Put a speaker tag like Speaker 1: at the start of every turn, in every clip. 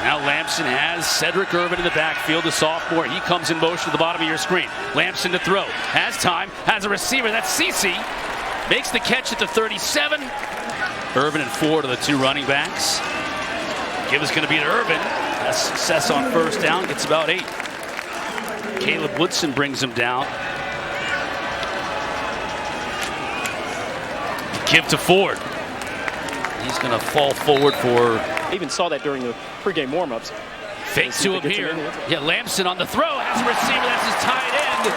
Speaker 1: Now Lamson has Cedric Irvin in the backfield, the sophomore. He comes in motion to the bottom of your screen. Lamson to throw. Has time. Has a receiver. That's CC. Makes the catch at the 37. Irvin and Ford are the two running backs. Give is going to be to Irvin. Has success on first down. Gets about 8. Caleb Woodson brings him down. Give to Ford. He's going to fall forward for...
Speaker 2: I even saw that during the pregame warm-ups.
Speaker 1: Fake to him here. Yeah, Lamson on the throw. Has a receiver. That's his tight end.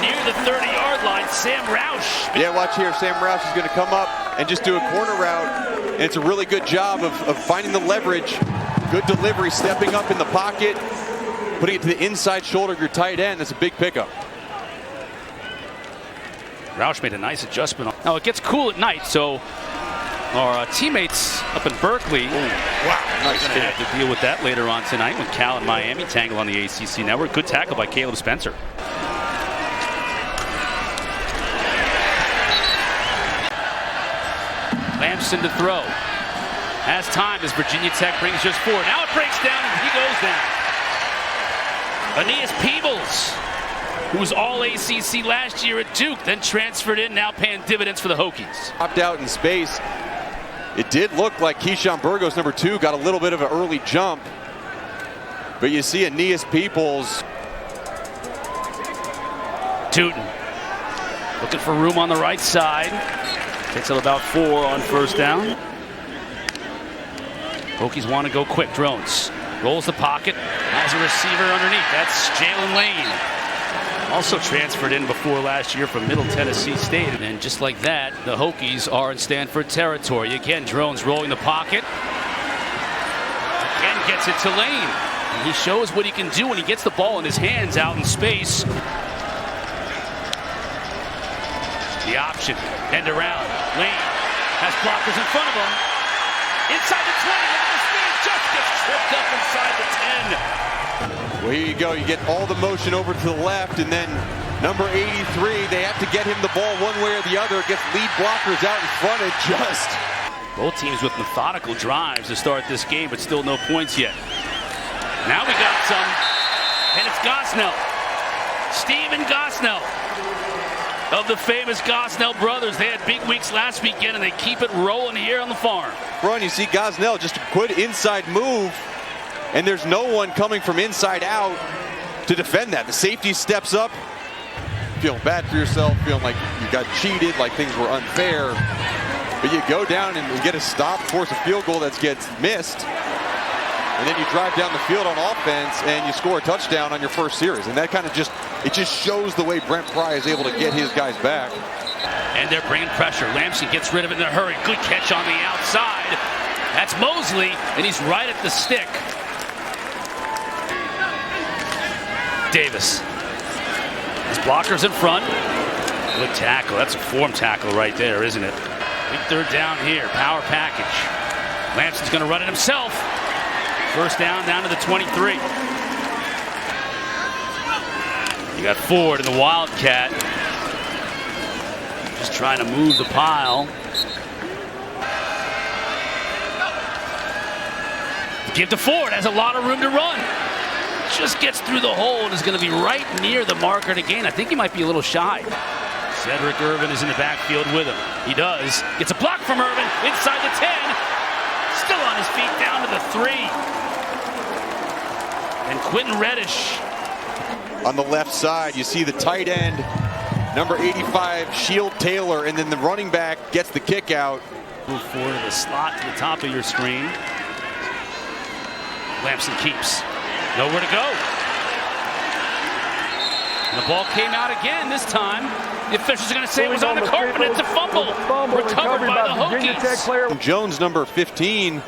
Speaker 1: Near the 30-yard line, Sam Roush.
Speaker 3: Yeah, watch here. Sam Roush is going to come up and just do a corner route. And it's a really good job of finding the leverage. Good delivery, stepping up in the pocket, putting it to the inside shoulder of your tight end. That's a big pickup.
Speaker 1: Roush made a nice adjustment. Now, it gets cool at night, so our teammates up in Berkeley,
Speaker 3: Nice
Speaker 1: going to have to deal with that later on tonight when Cal and Miami tangle on the ACC network. Good tackle by Caleb Spencer. Lamson to throw. Has time as Virginia Tech brings just forward. Now it breaks down and he goes down. Aeneas Peebles, who was all ACC last year at Duke, then transferred in, now paying dividends for the Hokies.
Speaker 3: Popped out in space. It did look like Keyshawn Burgos, number 2, got a little bit of an early jump. But you see Aeneas Peebles.
Speaker 1: Tuten looking for room on the right side. Takes up about 4 on first down. Hokies want to go quick. Drones rolls the pocket. Has a receiver underneath. That's Jalen Lane. Also transferred in before last year from Middle Tennessee State. And just like that, the Hokies are in Stanford territory. Again, Drones rolling the pocket. Again, gets it to Lane. And he shows what he can do when he gets the ball in his hands out in space. The option, end around. Lane has blockers in front of him. Inside the 20, look at the speed, just gets tripped up inside the 10.
Speaker 3: Well, here you go. You get all the motion over to the left, and then number 83, they have to get him the ball one way or the other. Gets lead blockers out in front and just...
Speaker 1: Both teams with methodical drives to start this game, but still no points yet. Now we got some, and it's Gosnell. Stephen Gosnell, of the famous Gosnell brothers. They had big weeks last weekend, and they keep it rolling here on the farm.
Speaker 3: Run, you see Gosnell, just a good inside move, and there's no one coming from inside out to defend that. The safety steps up, feeling bad for yourself, feeling like you got cheated, like things were unfair. But you go down and get a stop, force a field goal that gets missed, and then you drive down the field on offense and you score a touchdown on your first series. And that kind of just shows the way Brent Pry is able to get his guys back.
Speaker 1: And they're bringing pressure. Lamson gets rid of it in a hurry. Good catch on the outside. That's Mosley, and he's right at the stick. Davis. His blockers in front. Good tackle. That's a form tackle right there, isn't it? Big third down here. Power package. Lamson's going to run it himself. First down to the 23. You got Ford in the Wildcat. Just trying to move the pile. Give to Ford, has a lot of room to run. Just gets through the hole and is going to be right near the marker to gain. I think he might be a little shy. Cedric Irvin is in the backfield with him. He does. Gets a block from Irvin inside the 10. Still on his feet down to the 3. And Quentin Reddish.
Speaker 3: On the left side, you see the tight end, number 85, Shield Taylor, and then the running back gets the kick out.
Speaker 1: Move forward to the slot to the top of your screen. Lamson keeps. Nowhere to go. And the ball came out again this time. The officials are going to say it was on the carpet. It's a fumble. Recovered by the Hokies.
Speaker 3: Jones, number 15.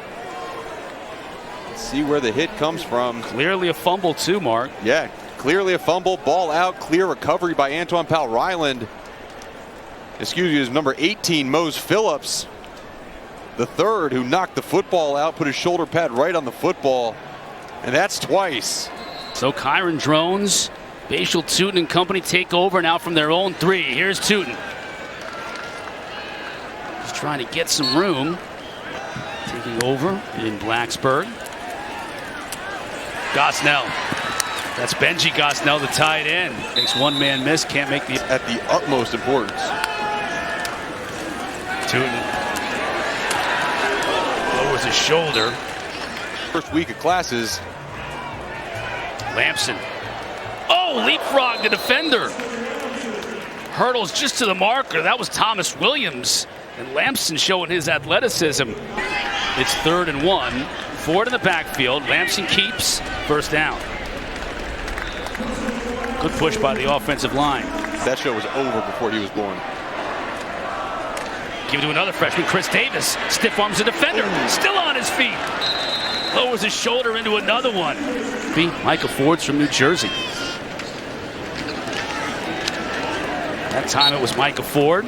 Speaker 3: Let's see where the hit comes from.
Speaker 1: Clearly a fumble too, Mark.
Speaker 3: Yeah, clearly a fumble. Ball out. Clear recovery by Antoine Powell-Ryland. Excuse me, it was number 18, Mose Phillips, the third, who knocked the football out, put his shoulder pad right on the football. And that's twice.
Speaker 1: So Kyron Drones, Bhayshul Tuten and company take over now from their own 3. Here's Tuten. Just trying to get some room. Taking over in Blacksburg. Gosnell. That's Benji Gosnell, the tight end. Makes one man miss, can't make the...
Speaker 3: At the utmost importance.
Speaker 1: Tuten lowers his shoulder.
Speaker 3: First week of classes.
Speaker 1: Lampson. Oh, leapfrog the defender. Hurdles just to the marker. That was Thomas Williams. And Lampson showing his athleticism. It's 3rd and 1. Ford in the backfield. Lampson keeps. First down. Good push by the offensive line.
Speaker 3: That show was over before he was born.
Speaker 1: Give it to another freshman, Chris Davis. Stiff arms the defender. Still on his feet. Lowers his shoulder into another one. Micah Ford's from New Jersey. That time it was Micah Ford.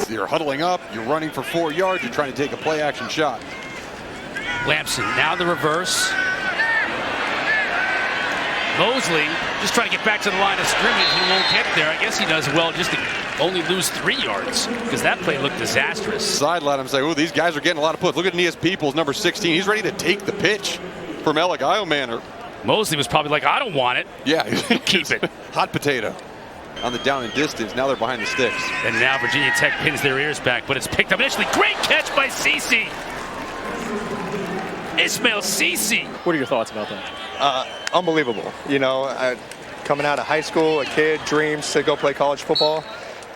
Speaker 3: You're huddling up, you're running for 4 yards, you're trying to take a play action shot.
Speaker 1: Lampson, now the reverse. Mosley just trying to get back to the line of scrimmage. He won't get there. I guess he does well just to only lose 3 yards because that play looked disastrous.
Speaker 3: Sideline him say, oh, these guys are getting a lot of push. Look at Aeneas Peoples, number 16. He's ready to take the pitch from Elic Ayomanor.
Speaker 1: Mosley was probably like, I don't want it.
Speaker 3: Yeah.
Speaker 1: Keep it.
Speaker 3: Hot potato on the down and distance. Now they're behind the sticks.
Speaker 1: And now Virginia Tech pins their ears back, but it's picked up initially. Great catch by Cece. Ismail Cece.
Speaker 2: What are your thoughts about that?
Speaker 4: Unbelievable. You know, coming out of high school, a kid dreams to go play college football,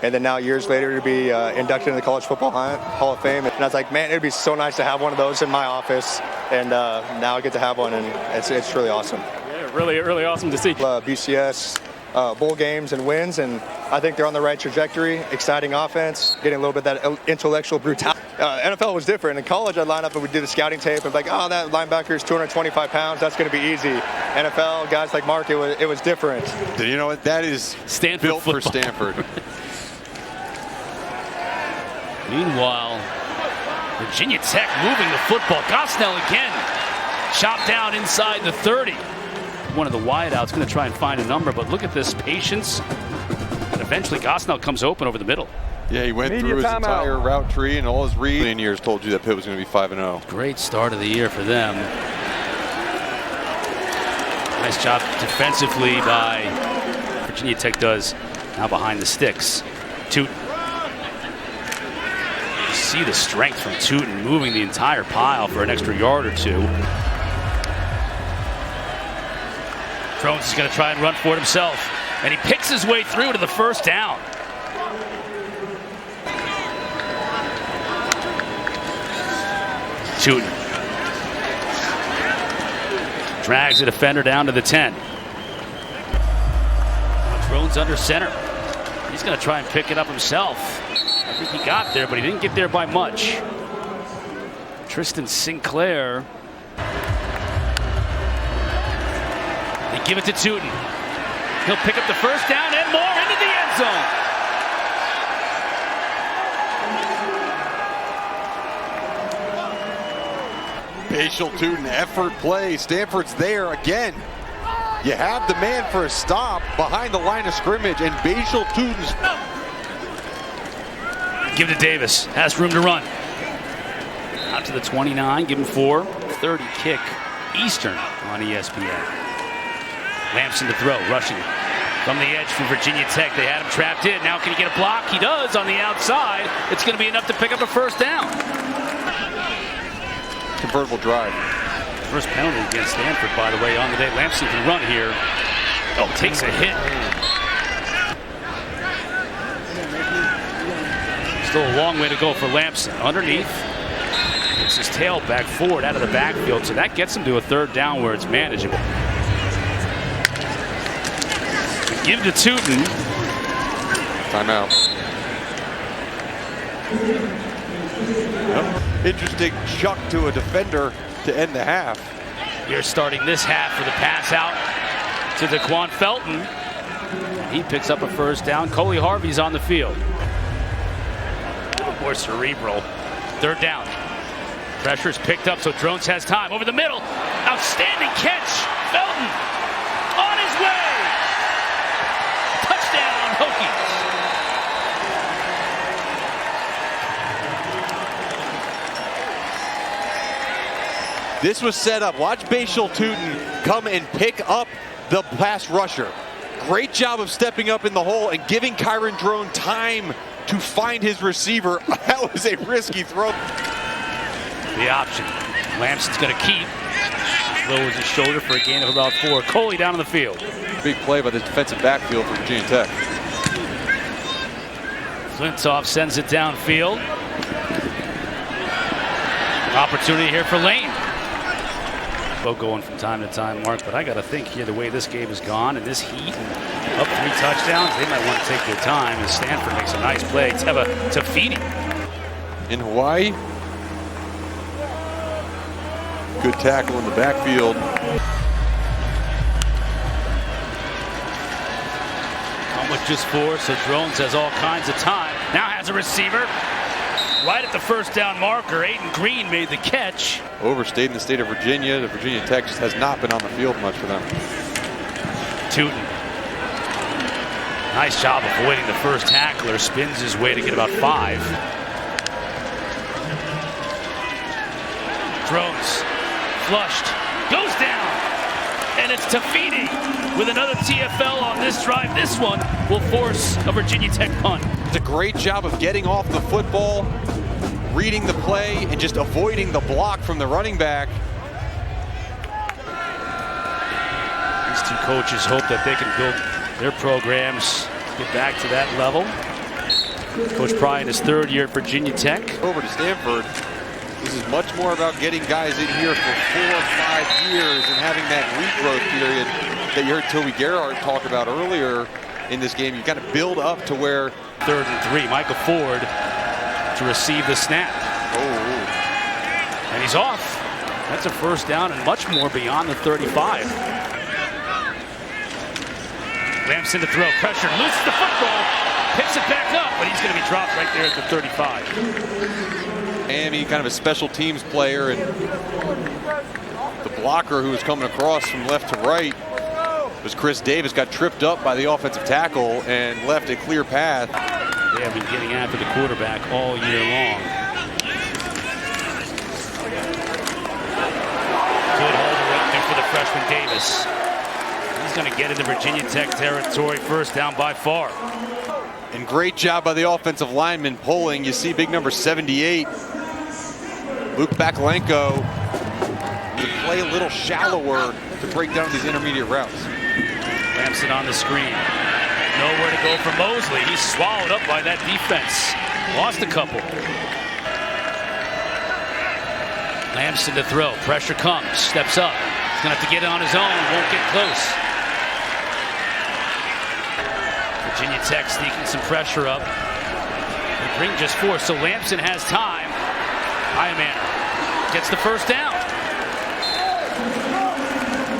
Speaker 4: and then now years later to be inducted into the College Football Hall of Fame. And I was like, man, it'd be so nice to have one of those in my office, and now I get to have one, and it's really awesome.
Speaker 2: Yeah, really awesome to see.
Speaker 4: BCS bowl games and wins, and I think they're on the right trajectory. Exciting offense, getting a little bit of that intellectual brutality. NFL was different. In college, I'd line up and we'd do the scouting tape and be like, oh, that linebacker is 225 pounds. That's going to be easy. NFL, guys like Mark, it was different.
Speaker 3: Did you know what? That is
Speaker 1: Stanford
Speaker 3: built
Speaker 1: football.
Speaker 3: for Stanford.
Speaker 1: Meanwhile, Virginia Tech moving the football. Gosnell again. Chopped down inside the 30. One of the wideouts going to try and find a number, but look at this patience. And eventually Gosnell comes open over the middle.
Speaker 3: Yeah, he went through his entire route tree, and all his reads in years told you that Pitt was going to be 5-0.
Speaker 1: Great start of the year for them. Nice job defensively by Virginia Tech does. Now behind the sticks. Tuten. You see the strength from Tuten moving the entire pile for an extra yard or two. Drones is going to try and run for it himself. And he picks his way through to the first down. Tuten drags the defender down to the 10. Drones under center. He's going to try and pick it up himself. I think he got there, but he didn't get there by much. Tristan Sinclair. They give it to Tuten. He'll pick up the first down and more into the end zone.
Speaker 3: Bhayshul Tuten, effort play. Stanford's there again. You have the man for a stop behind the line of scrimmage, and Bhayshul Tuten's...
Speaker 1: Give it to Davis. Has room to run. Out to the 29. Give him 4. 30 kick. Eastern on ESPN. Lampson to throw. Rushing from the edge for Virginia Tech. They had him trapped in. Now can he get a block? He does on the outside. It's going to be enough to pick up a first down.
Speaker 3: Convertible drive.
Speaker 1: First penalty against Stanford, by the way, on the day. Lampson can run here. Oh, takes a hit. Still a long way to go for Lampson. Underneath. Gets his tail back forward out of the backfield, so that gets him to a third down where it's manageable. Give to Tuten.
Speaker 3: Timeout. Yep. Interesting chuck to a defender to end the half.
Speaker 1: You're starting this half for the pass out to Daquan Felton. He picks up a first down. Coley Harvey's on the field. A little more cerebral. Third down. Pressure's picked up, so Drones has time. Over the middle. Outstanding catch. Felton on his way. Touchdown, Hokies.
Speaker 3: This was set up. Watch Bhayshul Tuten come and pick up the pass rusher. Great job of stepping up in the hole and giving Kyron Drones time to find his receiver. That was a risky throw.
Speaker 1: The option. Lampson's going to keep. Lowers his shoulder for a gain of about 4. Coley down on the field.
Speaker 3: Big play by the defensive backfield for Virginia Tech.
Speaker 1: Flintoff sends it downfield. Opportunity here for Lane. Both going from time to time, Mark, but I got to think here the way this game has gone and this heat and up 3 touchdowns, they might want to take their time as Stanford makes a nice play. Teva Tafiti.
Speaker 3: In Hawaii. Good tackle in the backfield.
Speaker 1: Come with just 4, so Drones has all kinds of time. Now has a receiver. Right at the first down marker, Aiden Green made the catch.
Speaker 3: Overstayed in the state of Virginia. The Virginia Tech just has not been on the field much for them.
Speaker 1: Tuten. Nice job avoiding the first tackler. Spins his way to get about 5. Drones. Flushed. Goes down. And it's Tafiti with another TFL on this drive. This one will force a Virginia Tech punt.
Speaker 3: It's a great job of getting off the football, reading the play, and just avoiding the block from the running back.
Speaker 1: These 2 coaches hope that they can build their programs, get back to that level. Coach Pry in his 3rd year at Virginia Tech.
Speaker 3: Over to Stanford. This is much more about getting guys in here for 4 or 5 years and having that regrowth period that you heard Toby Gerhardt talk about earlier in this game. You got to build up to where
Speaker 1: 3rd and 3. Micah Ford to receive the snap.
Speaker 3: Oh.
Speaker 1: And he's off. That's a first down and much more beyond the 35. Lampson to throw. Pressure. Loses the football. Picks it back up, but he's going to be dropped right there at the 35.
Speaker 3: Miami, kind of a special teams player, and the blocker who was coming across from left to right was Chris Davis. Got tripped up by the offensive tackle and left a clear path.
Speaker 1: They have been getting after the quarterback all year long. Good hold right there for the freshman Davis. He's going to get into Virginia Tech territory. First down by far.
Speaker 3: And great job by the offensive lineman pulling. You see big number 78, Luke Bakalenko, to play a little shallower to break down these intermediate routes.
Speaker 1: Lampson on the screen. Nowhere to go for Mosley. He's swallowed up by that defense. Lost a couple. Lampson to throw. Pressure comes. Steps up. He's going to have to get it on his own. Won't get close. Virginia Tech sneaking some pressure up. They bring just 4, so Lampson has time. Ayomanor gets the first down.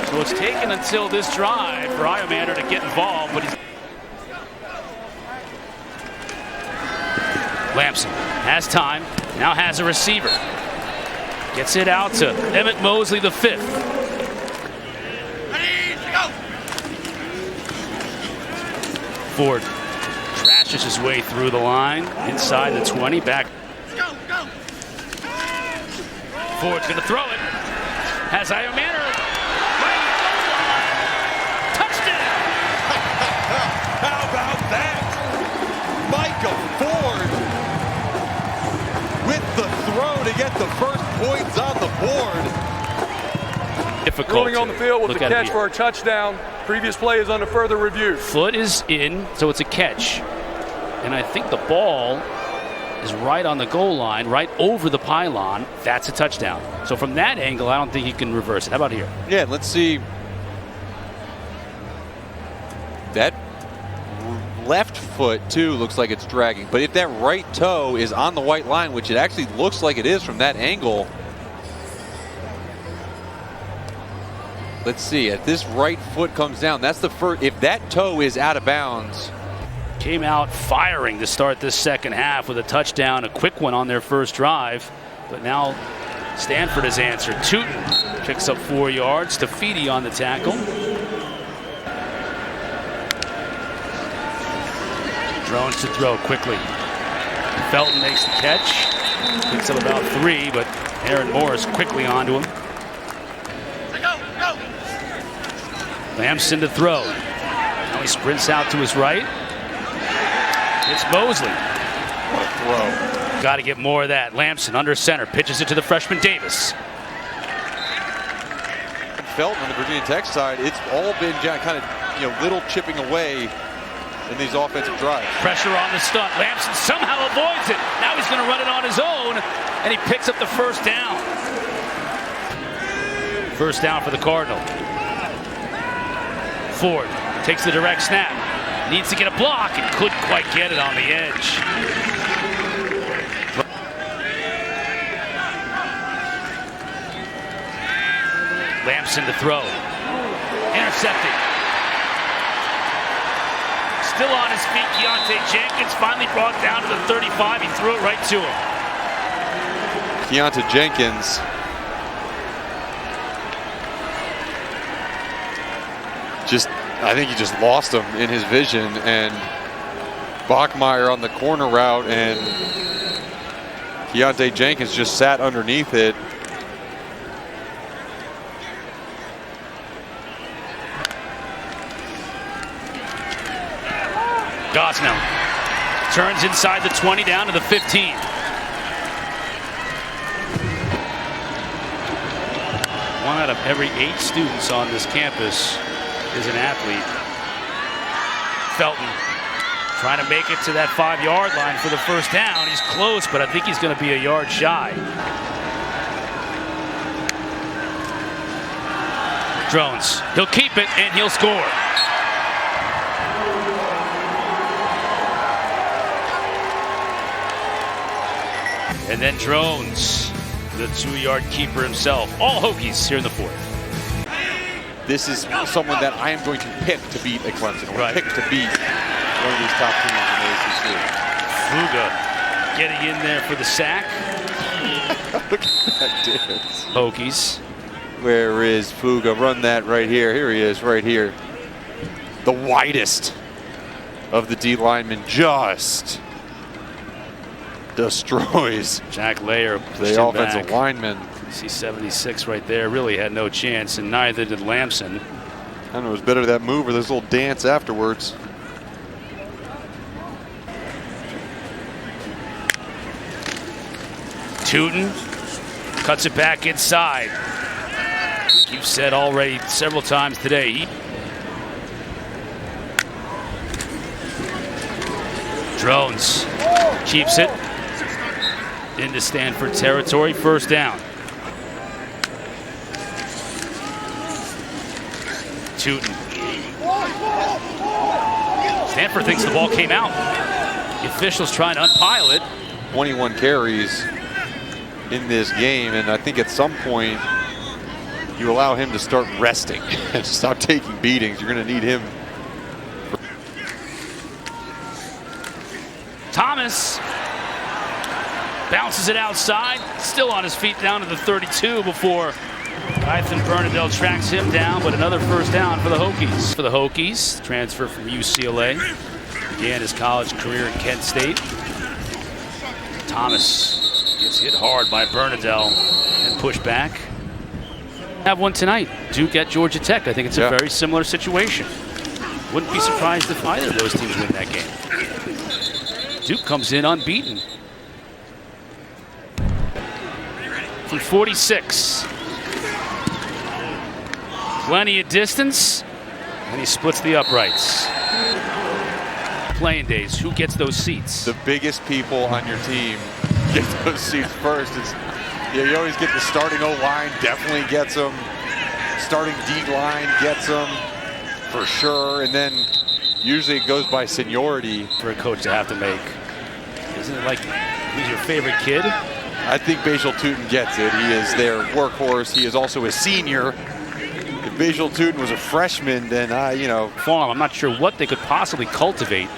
Speaker 1: So it's taken until this drive for Ayomanor to get involved, but he's... Lampson has time, now has a receiver. Gets it out to Emmett Mosley, the 5th. Ford trashes his way through the line, inside the 20, back. Ford's going to throw it. Has Ayomanor. Touchdown!
Speaker 3: How about that? Micah Ford with the throw to get the first points on the board.
Speaker 1: Difficult.
Speaker 2: Rolling on the field with the catch for a touchdown. Previous play is under further review.
Speaker 1: Foot is in, so it's a catch. And I think the ball is right on the goal line, right over the pylon. That's a touchdown. So from that angle, I don't think he can reverse it. How about here?
Speaker 3: Yeah, let's see. That left foot, too, looks like it's dragging. But if that right toe is on the white line, which it actually looks like it is from that angle, let's see. If this right foot comes down, that's the first. If that toe is out of bounds.
Speaker 1: Came out firing to start this second half with a touchdown, a quick one on their first drive. But now Stanford has answered. Tuten picks up 4 yards. Tafiti on the tackle. Drones to throw quickly. Felton makes the catch. Picks up about 3, but Aaron Morris quickly onto him. Lamson to throw. Now he sprints out to his right. It's Mosley.
Speaker 3: What a throw.
Speaker 1: Got to get more of that. Lamson under center, pitches it to the freshman Davis.
Speaker 3: Felton on the Virginia Tech side, it's all been kind of, little chipping away in these offensive drives.
Speaker 1: Pressure on the stunt. Lamson somehow avoids it. Now he's going to run it on his own, and he picks up the first down. First down for the Cardinal. Ford takes the direct snap. Needs to get a block and couldn't quite get it on the edge. Lamson to throw. Intercepted. Still on his feet, Keontae Jenkins finally brought down to the 35. He threw it right to him.
Speaker 3: Keontae Jenkins. I think he just lost him in his vision, and Bachmeier on the corner route, and Keontae Jenkins just sat underneath it.
Speaker 1: Gosnell turns inside the 20 down to the 15. One out of every 8 students on this campus is an athlete. Felton trying to make it to that 5-yard line for the first down. He's close, but I think he's going to be a yard shy. Drones, he'll keep it and he'll score. And then Drones, the 2-yard keeper himself. All Hokies here in the 4th.
Speaker 3: This is someone that I am going to pick to beat at Clemson.
Speaker 1: Right.
Speaker 3: Pick to beat one of these top teams in the ACC.
Speaker 1: Fuga getting in there for the sack.
Speaker 3: Look at that difference.
Speaker 1: Hokies.
Speaker 3: Where is Fuga? Run that right here. Here he is, right here. The widest of the D linemen just destroys
Speaker 1: Jack Layer,
Speaker 3: the offensive lineman.
Speaker 1: See 76 right there, really had no chance, and neither did Lamson.
Speaker 3: I don't know, it was better that move or this little dance afterwards.
Speaker 1: Tuten cuts it back inside. You've said already several times today. Drones keeps it into Stanford territory. First down. Tuten. Stanford thinks the ball came out. The officials trying to unpile it.
Speaker 3: 21 carries in this game, and I think at some point you allow him to start resting and stop taking beatings. You're going to need him.
Speaker 1: Thomas bounces it outside, still on his feet down to the 32 before Ethan Bernadelle tracks him down, but another first down for the Hokies. For the Hokies, transfer from UCLA, began his college career at Kent State. Thomas gets hit hard by Bernadelle and pushed back. Have one tonight, Duke at Georgia Tech. I think it's a very similar situation. Wouldn't be surprised if either of those teams win that game. Duke comes in unbeaten. From 46. Plenty of distance, and he splits the uprights. Playing days, who gets those seats?
Speaker 3: The biggest people on your team get those seats first. You always get the starting O-line, definitely gets them. Starting D-line gets them, for sure. And then usually it goes by seniority.
Speaker 1: For a coach to have to make. Isn't it like, who's your favorite kid?
Speaker 3: I think Bhayshul Tuten gets it. He is their workhorse. He is also a senior. If Bhayshul Tuten was a freshman, then,
Speaker 1: Farm, I'm not sure what they could possibly cultivate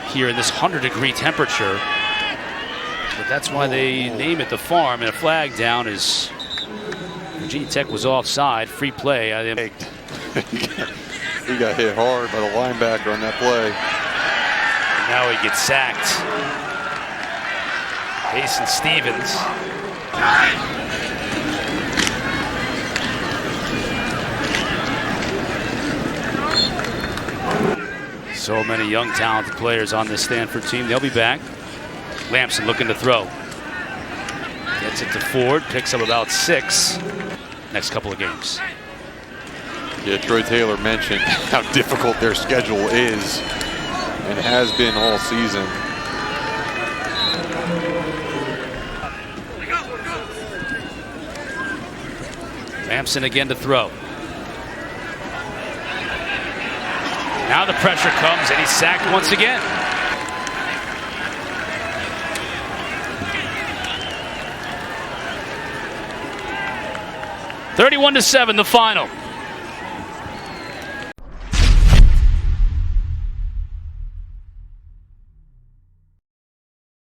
Speaker 1: here in this 100-degree temperature. But that's why they name it the Farm, and a flag down as Virginia Tech was offside. Free play.
Speaker 3: He got hit hard by the linebacker on that play.
Speaker 1: And now he gets sacked. Felton and Stephen So many young, talented players on this Stanford team. They'll be back. Lampson looking to throw. Gets it to Ford, picks up about 6. Next couple of games.
Speaker 3: Yeah, Troy Taylor mentioned how difficult their schedule is and has been all season.
Speaker 1: Lampson again to throw. Now the pressure comes and he's sacked once again. (31-7) the final.